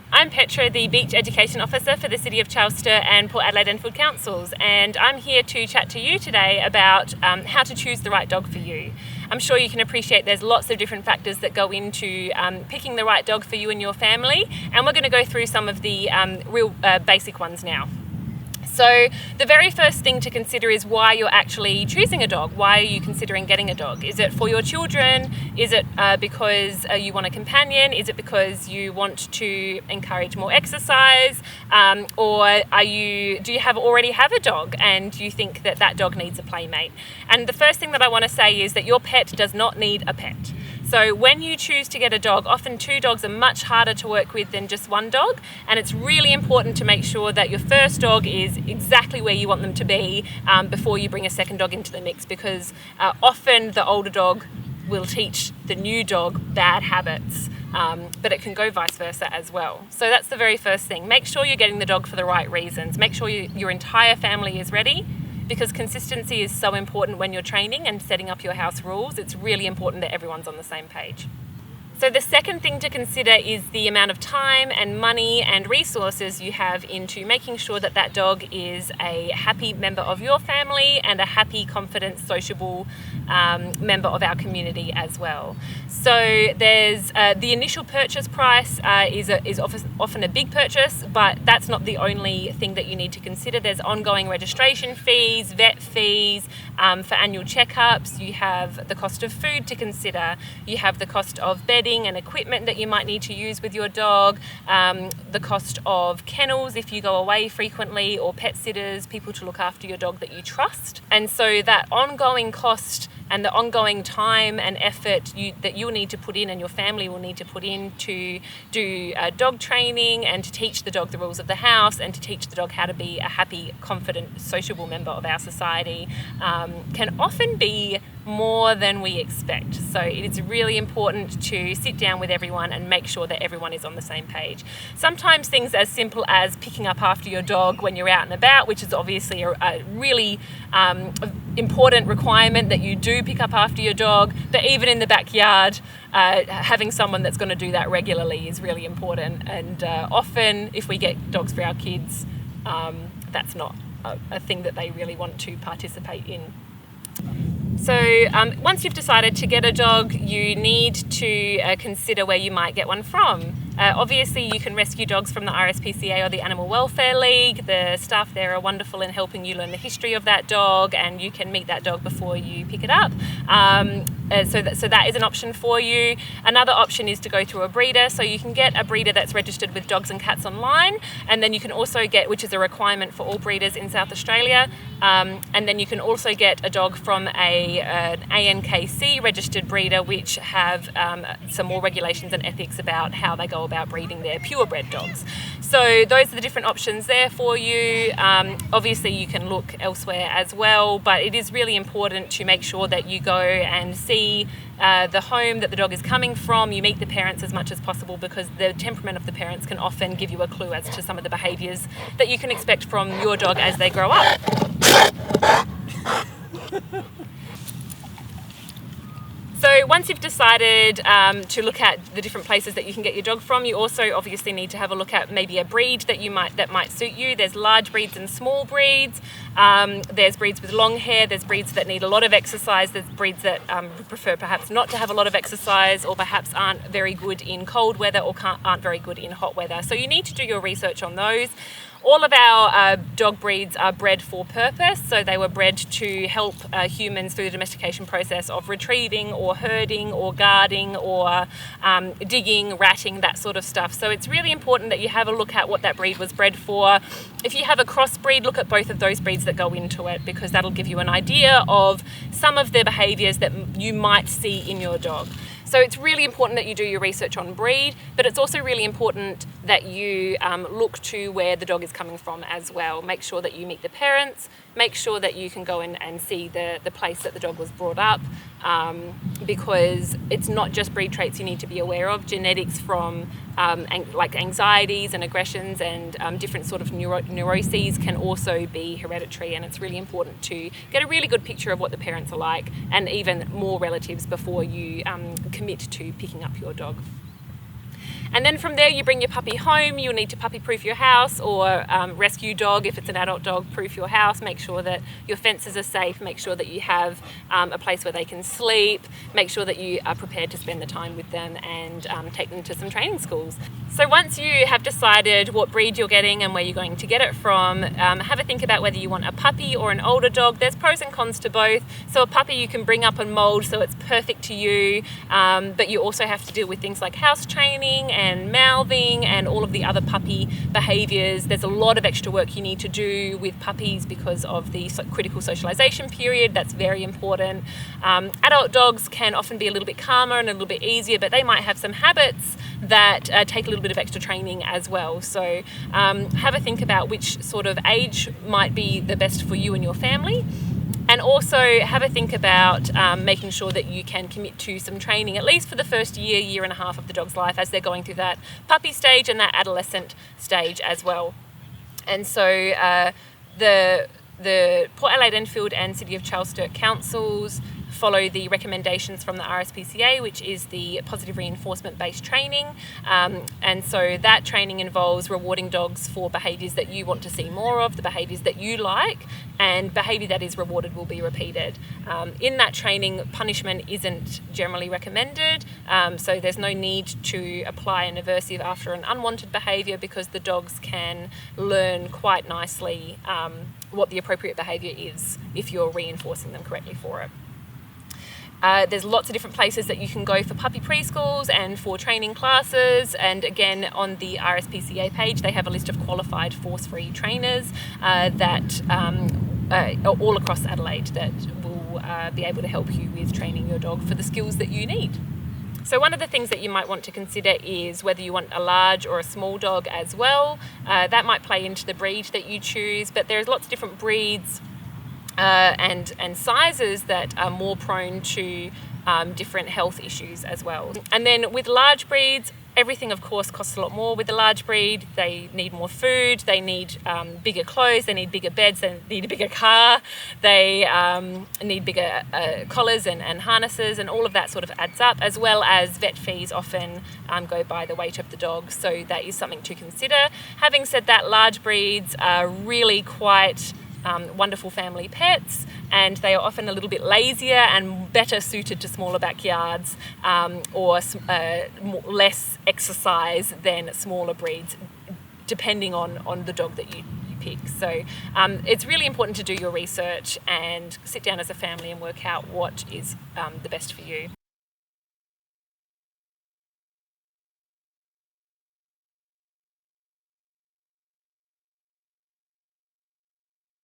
I'm Petra, the Beach Education Officer for the City of Sturt and Port Adelaide Enfield Councils, and I'm here to chat to you today about how to choose the right dog for you. I'm sure you can appreciate there's lots of different factors that go into picking the right dog for you and your family, and we're going to go through some of the real basic ones now. So the very first thing to consider is why you're actually choosing a dog. Why are you considering getting a dog? Is it for your children? Is it because you want a companion? Is it because you want to encourage more exercise? Or do you already have a dog and you think that dog needs a playmate? And the first thing that I want to say is that your pet does not need a pet. So when you choose to get a dog, often two dogs are much harder to work with than just one dog, and it's really important to make sure that your first dog is exactly where you want them to be before you bring a second dog into the mix, because often the older dog will teach the new dog bad habits, but it can go vice versa as well. So that's the very first thing. Make sure you're getting the dog for the right reasons. Make sure your entire family is ready, because consistency is so important when you're training and setting up your house rules. It's really important that everyone's on the same page. So the second thing to consider is the amount of time and money and resources you have into making sure that dog is a happy member of your family and a happy, confident, sociable member of our community as well. So there's the initial purchase price is often a big purchase, but that's not the only thing that you need to consider. There's ongoing registration fees, vet fees, for annual checkups. You have the cost of food to consider. You have the cost of bedding and equipment that you might need to use with your dog, the cost of kennels if you go away frequently, or pet sitters, people to look after your dog that you trust. And so that ongoing cost and the ongoing time and effort that you'll need to put in and your family will need to put in to do dog training and to teach the dog the rules of the house and to teach the dog how to be a happy, confident, sociable member of our society can often be more than we expect. So it's really important to sit down with everyone and make sure that everyone is on the same page. Sometimes things as simple as picking up after your dog when you're out and about, which is obviously a really important requirement that you do pick up after your dog, but even in the backyard, having someone that's going to do that regularly is really important. And often if we get dogs for our kids, that's not a thing that they really want to participate in. So once you've decided to get a dog, you need to consider where you might get one from. Obviously, you can rescue dogs from the RSPCA or the Animal Welfare League. The staff there are wonderful in helping you learn the history of that dog, and you can meet that dog before you pick it up. So that is an option for you. Another option is to go through a breeder. So you can get a breeder that's registered with Dogs and Cats Online, and then you can also get, which is a requirement for all breeders in South Australia, and then you can also get a dog from an ANKC registered breeder, which have some more regulations and ethics about how they go about breeding their purebred dogs. So those are the different options there for you. Obviously you can look elsewhere as well, but it is really important to make sure that you go and see the home that the dog is coming from. You meet the parents as much as possible, because the temperament of the parents can often give you a clue as to some of the behaviours that you can expect from your dog as they grow up. So once you've decided to look at the different places that you can get your dog from, you also obviously need to have a look at maybe a breed that might suit you. There's large breeds and small breeds. There's breeds with long hair. There's breeds that need a lot of exercise. There's breeds that prefer perhaps not to have a lot of exercise, or perhaps aren't very good in cold weather, or aren't very good in hot weather. So you need to do your research on those. All of our dog breeds are bred for purpose, so they were bred to help humans through the domestication process of retrieving or herding or guarding or digging, ratting, that sort of stuff. So it's really important that you have a look at what that breed was bred for. If you have a crossbreed, look at both of those breeds that go into it, because that'll give you an idea of some of the behaviours that you might see in your dog. So it's really important that you do your research on breed, but it's also really important that you look to where the dog is coming from as well. Make sure that you meet the parents, make sure that you can go in and see the place that the dog was brought up, because it's not just breed traits you need to be aware of. Genetics from like anxieties and aggressions and different sort of neuroses can also be hereditary, and it's really important to get a really good picture of what the parents are like, and even more relatives, before you commit to picking up your dog. And then from there you bring your puppy home. You'll need to puppy proof your house, or rescue dog if it's an adult dog, proof your house. Make sure that your fences are safe, make sure that you have a place where they can sleep, make sure that you are prepared to spend the time with them, and take them to some training schools. So once you have decided what breed you're getting and where you're going to get it from, have a think about whether you want a puppy or an older dog. There's pros and cons to both. So a puppy you can bring up and mold so it's perfect to you, but you also have to deal with things like house training and mouthing and all of the other puppy behaviours. There's a lot of extra work you need to do with puppies because of the critical socialisation period. That's very important. Adult dogs can often be a little bit calmer and a little bit easier, but they might have some habits that take a little bit of extra training as well. So have a think about which sort of age might be the best for you and your family. And also have a think about making sure that you can commit to some training, at least for the first year and a half of the dog's life, as they're going through that puppy stage and that adolescent stage as well. And so the Port Adelaide Enfield and City of Charles Sturt councils follow the recommendations from the RSPCA, which is the positive reinforcement based training, and so that training involves rewarding dogs for behaviours that you want to see more of, the behaviours that you like, and behaviour that is rewarded will be repeated. In that training, punishment isn't generally recommended, so there's no need to apply an aversive after an unwanted behaviour, because the dogs can learn quite nicely what the appropriate behaviour is if you're reinforcing them correctly for it. There's lots of different places that you can go for puppy preschools and for training classes, and again on the RSPCA page they have a list of qualified force-free trainers that all across Adelaide that will be able to help you with training your dog for the skills that you need. So one of the things that you might want to consider is whether you want a large or a small dog as well. That might play into the breed that you choose, but there's lots of different breeds and sizes that are more prone to different health issues as well. And then with large breeds, everything of course costs a lot more with the large breed. They need more food, they need bigger clothes, they need bigger beds, they need a bigger car, they need bigger collars and harnesses, and all of that sort of adds up, as well as vet fees often go by the weight of the dog, so that is something to consider. Having said that, large breeds are really quite wonderful family pets, and they are often a little bit lazier and better suited to smaller backyards or less exercise than smaller breeds, depending on the dog that you pick. So it's really important to do your research and sit down as a family and work out what is the best for you.